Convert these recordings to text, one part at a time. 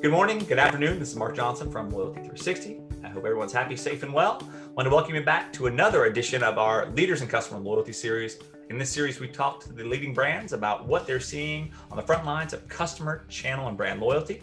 Good morning, good afternoon. This is Mark Johnson from Loyalty360. I hope everyone's happy, safe, and well. I want to welcome you back to another edition of our Leaders in Customer Loyalty series. In this series, we talk to the leading brands about what they're seeing on the front lines of customer, channel, and brand loyalty.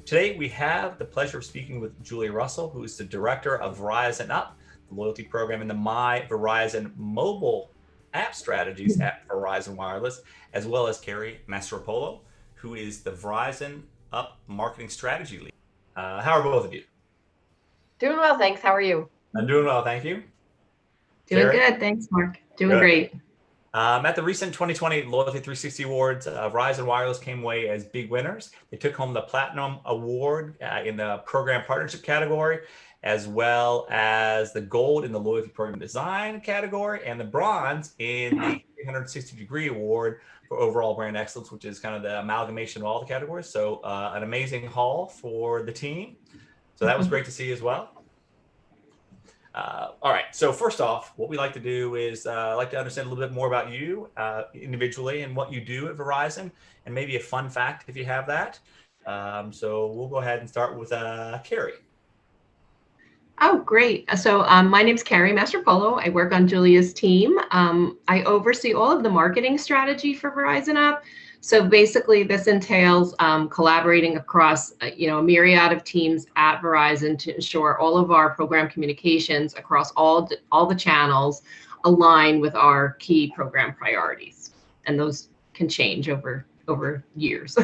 Today, we have the pleasure of speaking with Julia Russell, who is the director of Verizon Up, the loyalty program, and the My Verizon mobile app strategies at Verizon Wireless, as well as Carrie Mastropaolo, who is the Verizon Up Marketing Strategy lead. How are both of you? Doing well, thanks. How are you? I'm doing well, thank you. Doing Carrie? good, thanks, Mark. Doing Good. great. At the recent 2020 Loyalty360 Awards, Verizon Wireless came away as big winners. They took home the Platinum Award in the Program Partnership category, as well as the Gold in the Loyalty Program Design category, and the Bronze in the 360-degree Award for Overall Brand Excellence, which is kind of the amalgamation of all the categories. So an amazing haul for the team. So that was great to see as well. All right, so first off, what we like to do is like to understand a little bit more about you individually and what you do at Verizon, and maybe a fun fact if you have that. So we'll go ahead and start with Carrie. Oh, great. So my name's Carrie Mastropaolo. I work on Julia's team. I oversee all of the marketing strategy for Verizon Up. So basically this entails collaborating across a myriad of teams at Verizon to ensure all of our program communications across all the channels align with our key program priorities. And those can change over years.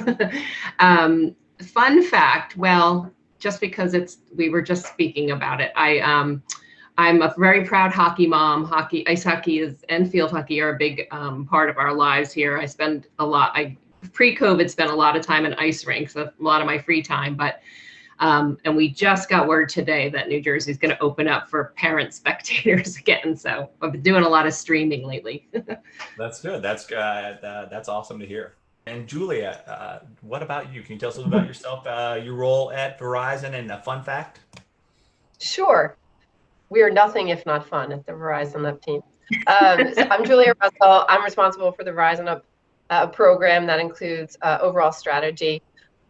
Fun fact, well, just because we were just speaking about it. I'm a very proud hockey mom. Ice hockey and field hockey are a big part of our lives here. I pre-COVID spent a lot of time in ice rinks, a lot of my free time, but and we just got word today that New Jersey is going to open up for parent spectators again. So I've been doing a lot of streaming lately. That's good. That's awesome to hear. And Julia, what about you? Can you tell us a little about yourself, your role at Verizon, and a fun fact? Sure. We are nothing if not fun at the Verizon Up team. So I'm Julia Russell. I'm responsible for the Verizon Up program that includes overall strategy,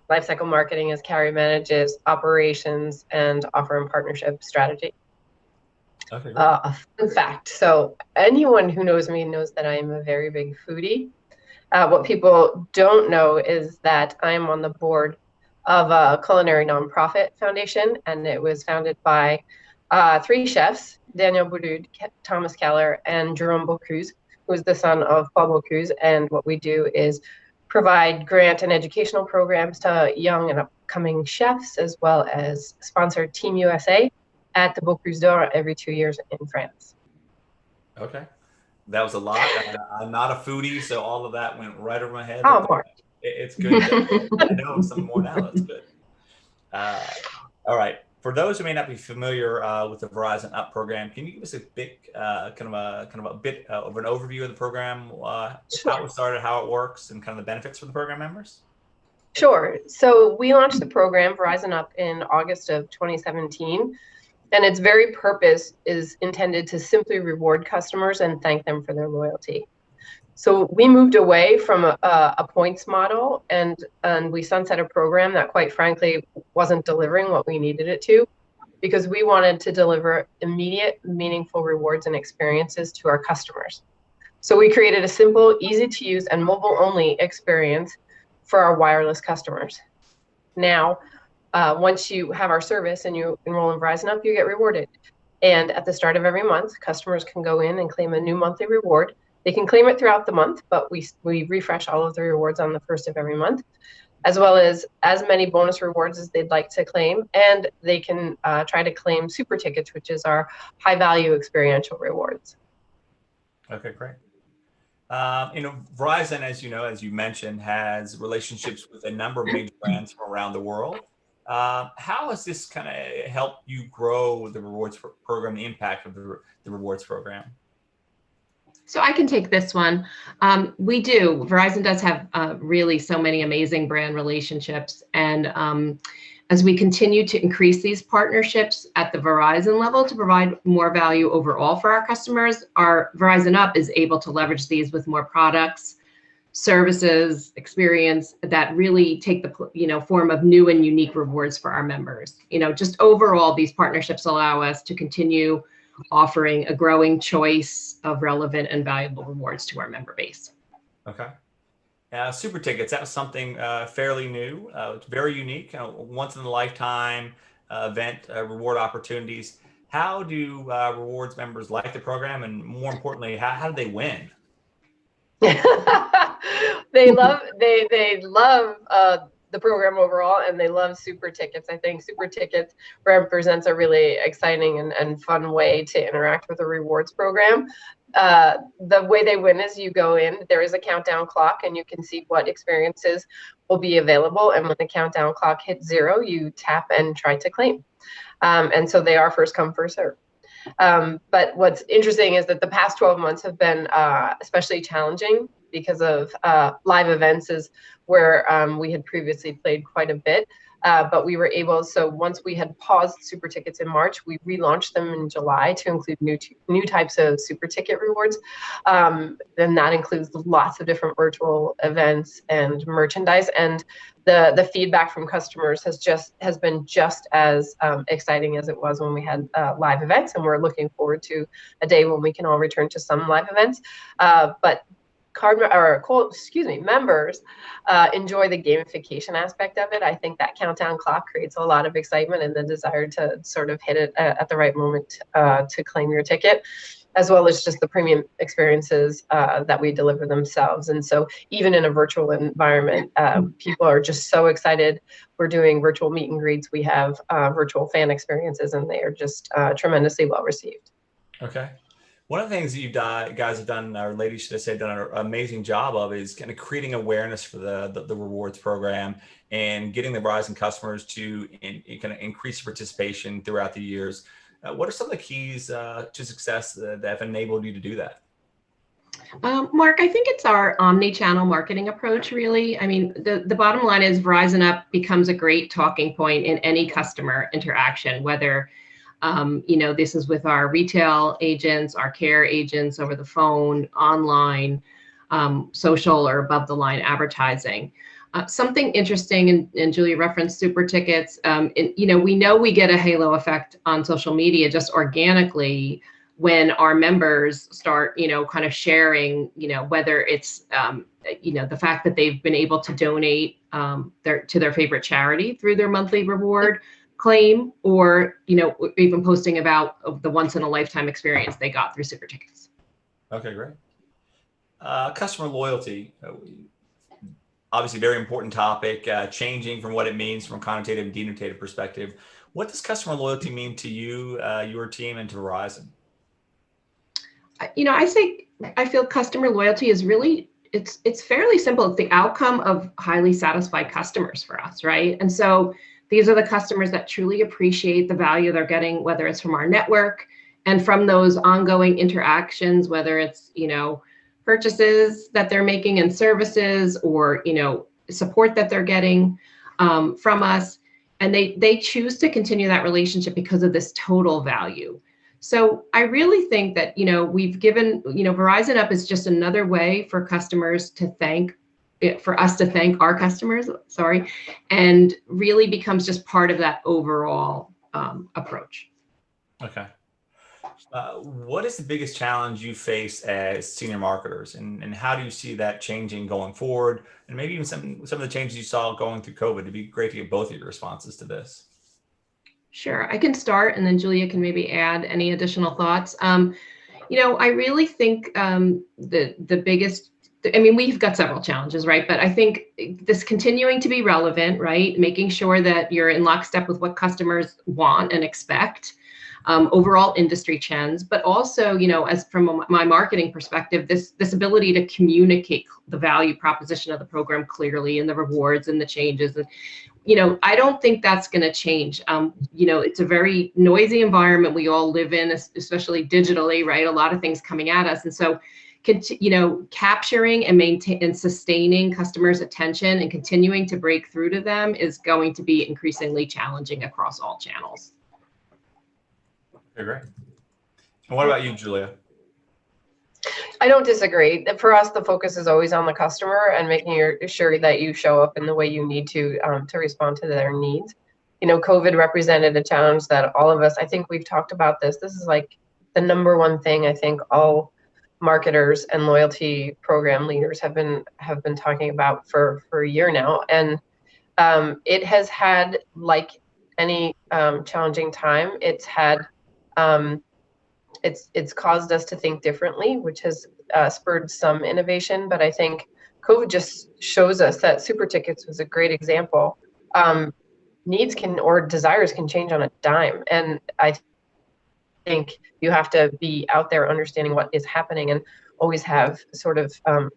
lifecycle marketing as Carrie manages, operations, and offer and partnership strategy. Okay. A fun fact. So anyone who knows me knows that I am a very big foodie. What people don't know is that I'm on the board of a culinary nonprofit foundation, and it was founded by 3 chefs, Daniel Boudou, Thomas Keller, and Jerome Bocuse, who is the son of Paul Bocuse. And what we do is provide grant and educational programs to young and upcoming chefs, as well as sponsor Team USA at the Bocuse d'Or every 2 years in France. Okay. That was a lot. I'm not a foodie, so all of that went right over my head. Oh, Mark. It's good. I know some more now. That's good. All right. For those who may not be familiar with the Verizon Up program, can you give us a bit, kind of a bit of an overview of the program, Sure. how it started, how it works, and kind of the benefits for the program members? Sure. So we launched the program, Verizon Up, in August of 2017. And its very purpose is intended to simply reward customers and thank them for their loyalty. So we moved away from a points model, and we sunset a program that, quite frankly, wasn't delivering what we needed it to, because we wanted to deliver immediate, meaningful rewards and experiences to our customers. So we created a simple, easy to use, and mobile-only experience for our wireless customers. Now, once you have our service and you enroll in Verizon Up, you get rewarded. And at the start of every month, customers can go in and claim a new monthly reward. They can claim it throughout the month, but we refresh all of the rewards on the first of every month, as well as many bonus rewards as they'd like to claim. And they can try to claim super tickets, which is our high value experiential rewards. Okay, great. Verizon, as you mentioned, has relationships with a number of major brands from around the world. How has this kind of helped you grow the rewards program, the impact of the rewards program? So I can take this one. We do. Verizon does have really so many amazing brand relationships. And as we continue to increase these partnerships at the Verizon level to provide more value overall for our customers, our Verizon Up is able to leverage these with more products, services, experience that really take the form of new and unique rewards for our members. Just overall, these partnerships allow us to continue offering a growing choice of relevant and valuable rewards to our member base. Okay. Super tickets, that was something fairly new. It's very unique, once in a lifetime event, reward opportunities. How do rewards members like the program, and more importantly, how do they win? They love the program overall, and they love super tickets. I think super tickets represents a really exciting and fun way to interact with the rewards program. The way they win is you go in, there is a countdown clock, and you can see what experiences will be available. And when the countdown clock hits 0, you tap and try to claim. And so they are first come, first serve. But what's interesting is that the past 12 months have been especially challenging because of live events is where we had previously played quite a bit. But we were able, so once we had paused super tickets in March, we relaunched them in July to include new types of super ticket rewards. And that includes lots of different virtual events and merchandise. And the feedback from customers has been just as exciting as it was when we had live events. And we're looking forward to a day when we can all return to some live events. But members enjoy the gamification aspect of it. I think that countdown clock creates a lot of excitement and the desire to sort of hit it at the right moment to claim your ticket, as well as just the premium experiences that we deliver themselves. And so even in a virtual environment, people are just so excited. We're doing virtual meet and greets. We have virtual fan experiences, and they are just tremendously well received. Okay. One of the things that you guys have done, or ladies should have said, done an amazing job of is kind of creating awareness for the rewards program and getting the Verizon customers to kind of increase participation throughout the years. What are some of the keys to success that have enabled you to do that? Mark, I think it's our omni-channel marketing approach, really. I mean, the bottom line is Verizon Up becomes a great talking point in any customer interaction, whether this is with our retail agents, our care agents over the phone, online, social, or above the line advertising. Something interesting, and Julia referenced super tickets. We know we get a halo effect on social media just organically when our members start, kind of sharing, whether it's, the fact that they've been able to donate to their favorite charity through their monthly reward claim, or even posting about the once in a lifetime experience they got through super tickets. Okay, great. Customer loyalty, obviously very important topic, changing from what it means from a connotative and denotative perspective. What does customer loyalty mean to you, your team, and to Verizon? I feel customer loyalty is really, it's fairly simple. It's the outcome of highly satisfied customers for us, right? And so these are the customers that truly appreciate the value they're getting, whether it's from our network and from those ongoing interactions, whether it's, purchases that they're making and services, or, support that they're getting from us. And they choose to continue that relationship because of this total value. So I really think that, we've given, Verizon Up is just another way for customers to for us to thank our customers, and really becomes just part of that overall approach. Okay. What is the biggest challenge you face as senior marketers, and how do you see that changing going forward? And maybe even some of the changes you saw going through COVID. It'd be great to get both of your responses to this. Sure, I can start, and then Julia can maybe add any additional thoughts. I really think the biggest, we've got several challenges, right? But I think this continuing to be relevant, right? Making sure that you're in lockstep with what customers want and expect, overall industry trends, but also, as from my marketing perspective, this ability to communicate the value proposition of the program clearly, and the rewards and the changes. And, I don't think that's going to change. It's a very noisy environment we all live in, especially digitally, right? A lot of things coming at us. And so, capturing and maintaining and sustaining customers' attention and continuing to break through to them is going to be increasingly challenging across all channels. Okay, great. And what about you, Julia? I don't disagree. For us, the focus is always on the customer and making sure that you show up in the way you need to respond to their needs. You know, COVID represented a challenge that all of us, I think we've talked about this. This is like the number one thing I think all marketers and loyalty program leaders have been talking about for a year now. And it has had, like any challenging time, it's had it's caused us to think differently, which has spurred some innovation. But I think COVID just shows us that super tickets was a great example. Needs can, or desires can, change on a dime, and I think you have to be out there understanding what is happening and always have sort of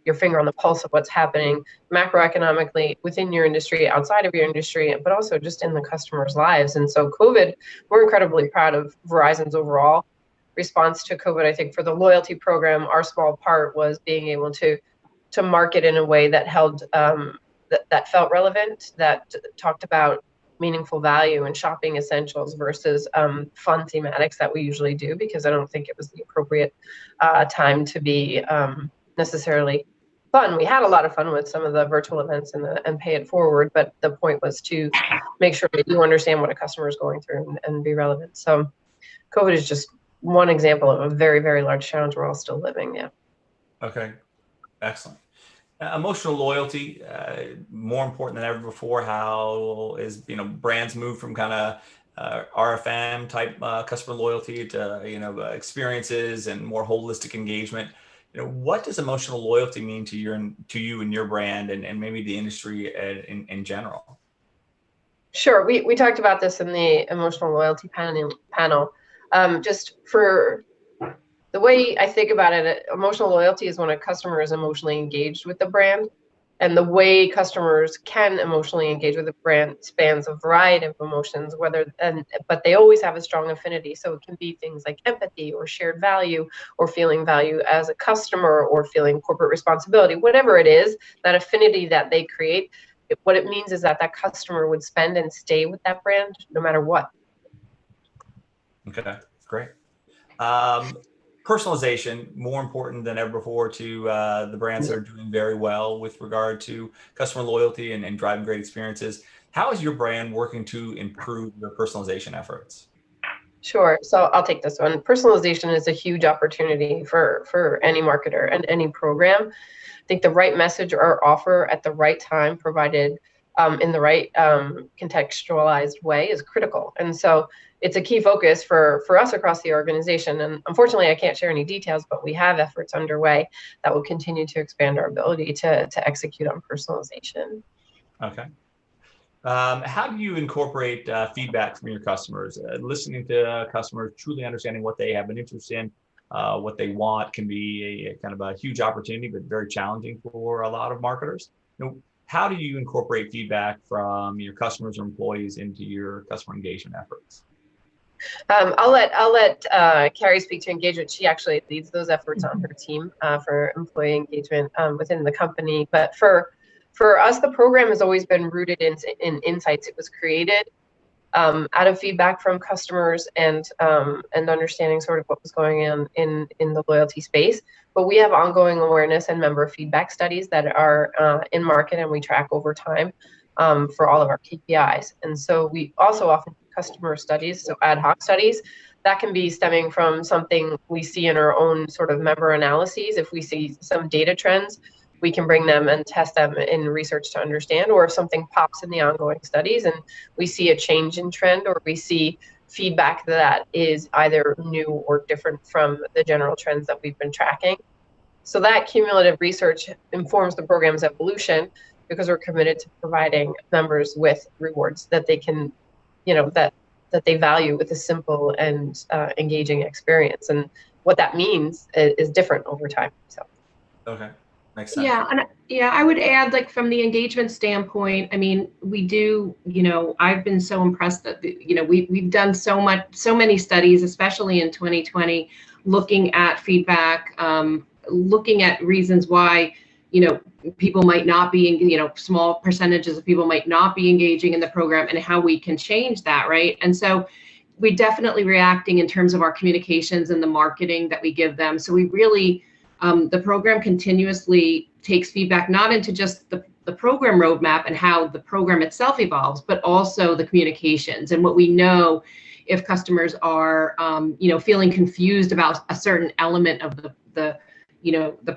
your finger on the pulse of what's happening macroeconomically within your industry, outside of your industry, but also just in the customers' lives. And so COVID, we're incredibly proud of Verizon's overall response to COVID. I think for the loyalty program, our small part was being able to market in a way that held that felt relevant, that talked about meaningful value and shopping essentials versus fun thematics that we usually do, because I don't think it was the appropriate time to be necessarily fun. We had a lot of fun with some of the virtual events and pay it forward, but the point was to make sure that you understand what a customer is going through and be relevant. So COVID is just one example of a very, very large challenge we're all still living. Yeah. Okay, excellent. Emotional loyalty, more important than ever before. How is, brands move from kind of RFM type customer loyalty to, experiences and more holistic engagement. What does emotional loyalty mean to you and your brand and maybe the industry in general? Sure. We talked about this in the emotional loyalty panel. Just for the way I think about it, emotional loyalty is when a customer is emotionally engaged with the brand. And the way customers can emotionally engage with the brand spans a variety of emotions, but they always have a strong affinity. So it can be things like empathy or shared value or feeling value as a customer or feeling corporate responsibility, whatever it is, that affinity that they create. What it means is that customer would spend and stay with that brand no matter what. Okay, great. Personalization, more important than ever before to the brands that are doing very well with regard to customer loyalty and driving great experiences. How is your brand working to improve your personalization efforts? Sure. So I'll take this one. Personalization is a huge opportunity for any marketer and any program. I think the right message or offer at the right time, provided in the right contextualized way, is critical. And so it's a key focus for us across the organization. And unfortunately, I can't share any details, but we have efforts underway that will continue to expand our ability to execute on personalization. Okay. How do you incorporate feedback from your customers? Listening to customers, truly understanding what they have an interest in, what they want, can be a kind of a huge opportunity, but very challenging for a lot of marketers. How do you incorporate feedback from your customers or employees into your customer engagement efforts? I'll let Carrie speak to engagement. She actually leads those efforts on her team for employee engagement within the company. But for us, the program has always been rooted in insights. It was created out of feedback from customers and understanding sort of what was going on in the loyalty space. But we have ongoing awareness and member feedback studies that are in market, and we track over time for all of our KPIs. And so we also often do customer studies, so ad hoc studies. That can be stemming from something we see in our own sort of member analyses. If we see some data trends, we can bring them and test them in research to understand, or if something pops in the ongoing studies and we see a change in trend, or we see feedback that is either new or different from the general trends that we've been tracking. So that cumulative research informs the program's evolution, because we're committed to providing members with rewards that they can, that they value, with a simple and engaging experience. And what that means is different over time. So. Okay. Makes sense. Yeah, and I would add, like, from the engagement standpoint, I mean, we do, I've been so impressed that, we've done so many studies, especially in 2020, looking at feedback, looking at reasons why, people might not be, small percentages of people might not be engaging in the program, and how we can change that, right? And so we're definitely reacting in terms of our communications and the marketing that we give them. So we really The program continuously takes feedback not into just the program roadmap and how the program itself evolves, but also the communications and what we know if customers are feeling confused about a certain element of the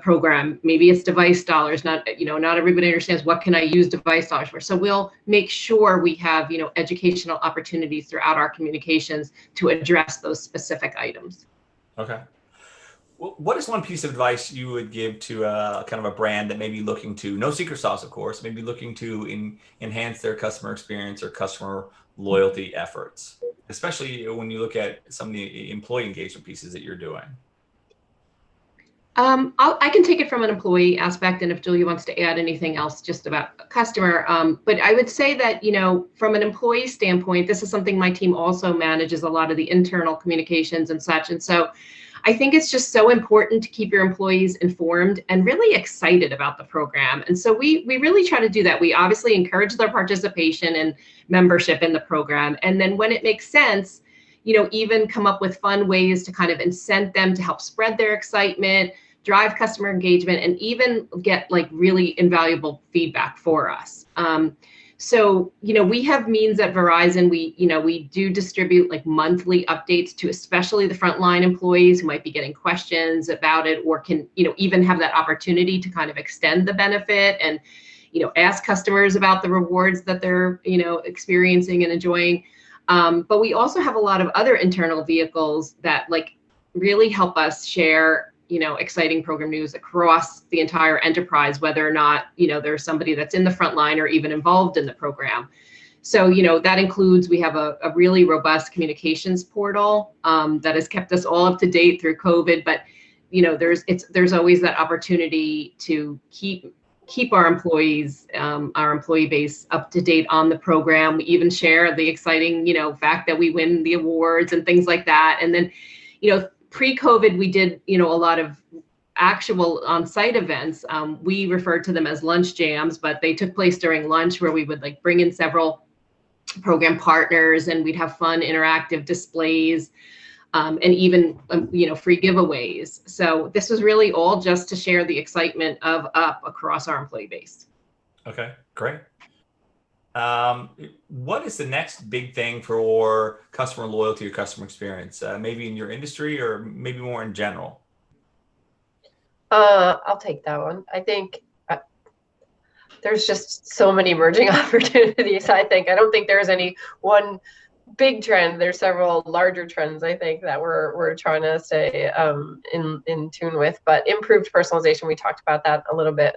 program. Maybe it's device dollars. Not everybody understands what can I use device dollars for. So we'll make sure we have educational opportunities throughout our communications to address those specific items. Okay. What is one piece of advice you would give to kind of a brand that may be looking to, no secret sauce, of course, maybe looking to enhance their customer experience or customer loyalty efforts, especially when you look at some of the employee engagement pieces that you're doing? I can take it from an employee aspect, and if Julia wants to add anything else just about a customer, but I would say that, from an employee standpoint, this is something my team also manages, a lot of the internal communications and such. And so I think it's just so important to keep your employees informed and really excited about the program. And so we really try to do that. We obviously encourage their participation and membership in the program. And then when it makes sense, even come up with fun ways to kind of incent them to help spread their excitement, drive customer engagement, and even get really invaluable feedback for us. So, we have means at Verizon. We do distribute monthly updates to especially the frontline employees who might be getting questions about it, or can, even have that opportunity to kind of extend the benefit and, ask customers about the rewards that they're, experiencing and enjoying. But we also have a lot of other internal vehicles that really help us share exciting program news across the entire enterprise, whether or not, there's somebody that's in the front line or even involved in the program. So, that includes, we have a really robust communications portal that has kept us all up to date through COVID. But, there's always that opportunity to keep our employees, our employee base up to date on the program. We even share the exciting, fact that we win the awards and things like that. And then, pre-COVID, we did, a lot of actual on-site events. We referred to them as lunch jams, but they took place during lunch, where we would bring in several program partners, and we'd have fun interactive displays, and even, free giveaways. So this was really all just to share the excitement of Up across our employee base. Okay, great. What is the next big thing for customer loyalty or customer experience? Maybe in your industry, or maybe more in general? I'll take that one. I think there's just so many emerging opportunities. I don't think there's any one big trend. There's several larger trends, I think, that we're trying to stay in tune with. But improved personalization, we talked about that a little bit,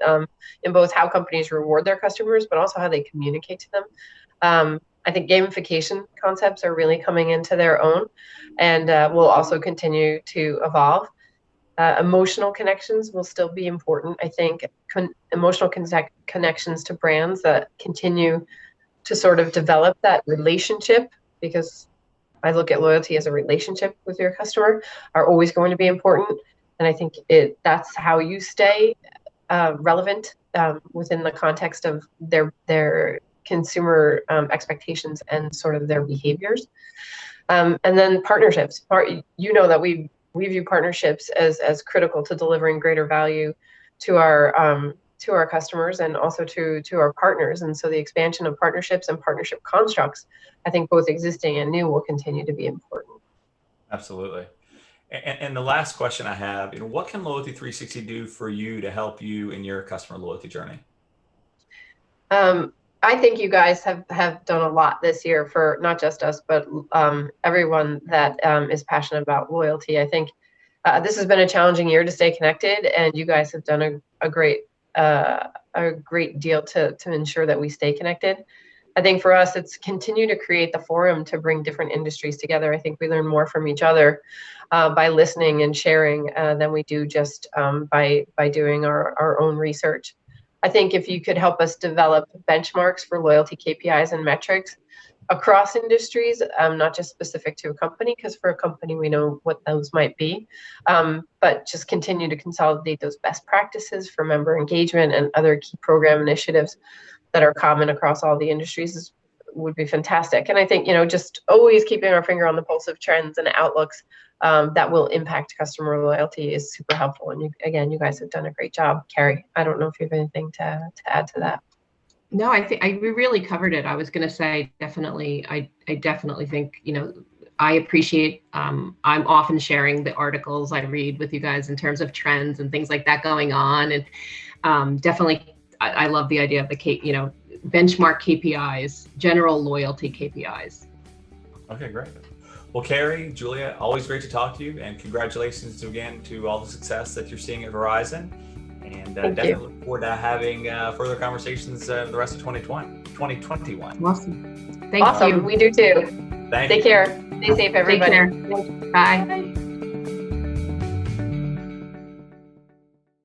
in both how companies reward their customers, but also how they communicate to them. I think gamification concepts are really coming into their own, and will also continue to evolve. Emotional connections will still be important. I think emotional connections to brands that continue to sort of develop that relationship, because I look at loyalty as a relationship with your customer, are always going to be important. And I think that's how you stay relevant within the context of their consumer expectations and sort of their behaviors. And then partnerships. That we view partnerships as critical to delivering greater value to our customers and also to our partners. And so the expansion of partnerships and partnership constructs, I think both existing and new, will continue to be important. Absolutely. And the last question I have, what can Loyalty360 do for you to help you in your customer loyalty journey? I think you guys have done a lot this year for not just us, but everyone that is passionate about loyalty. I think this has been a challenging year to stay connected, and you guys have done a great deal to ensure that we stay connected. I think for us, it's continue to create the forum to bring different industries together. I think we learn more from each other by listening and sharing than we do just by doing our own research. I think if you could help us develop benchmarks for loyalty KPIs and metrics across industries, not just specific to a company, because for a company we know what those might be, but just continue to consolidate those best practices for member engagement and other key program initiatives that are common across all the industries would be fantastic. And I think, just always keeping our finger on the pulse of trends and outlooks that will impact customer loyalty is super helpful. And again, you guys have done a great job. Carrie, I don't know if you have anything to add to that. No, I think we really covered it. I was going to say, definitely, I definitely think, I appreciate, I'm often sharing the articles I read with you guys in terms of trends and things like that going on. And definitely, I love the idea of the, benchmark KPIs, general loyalty KPIs. Okay, great. Well, Carrie, Julia, always great to talk to you, and congratulations again to all the success that you're seeing at Verizon. And definitely look forward to having further conversations the rest of 2021. Awesome. Thank you. We do too. Thank Take you. care. Stay safe, everybody. Take care. Bye.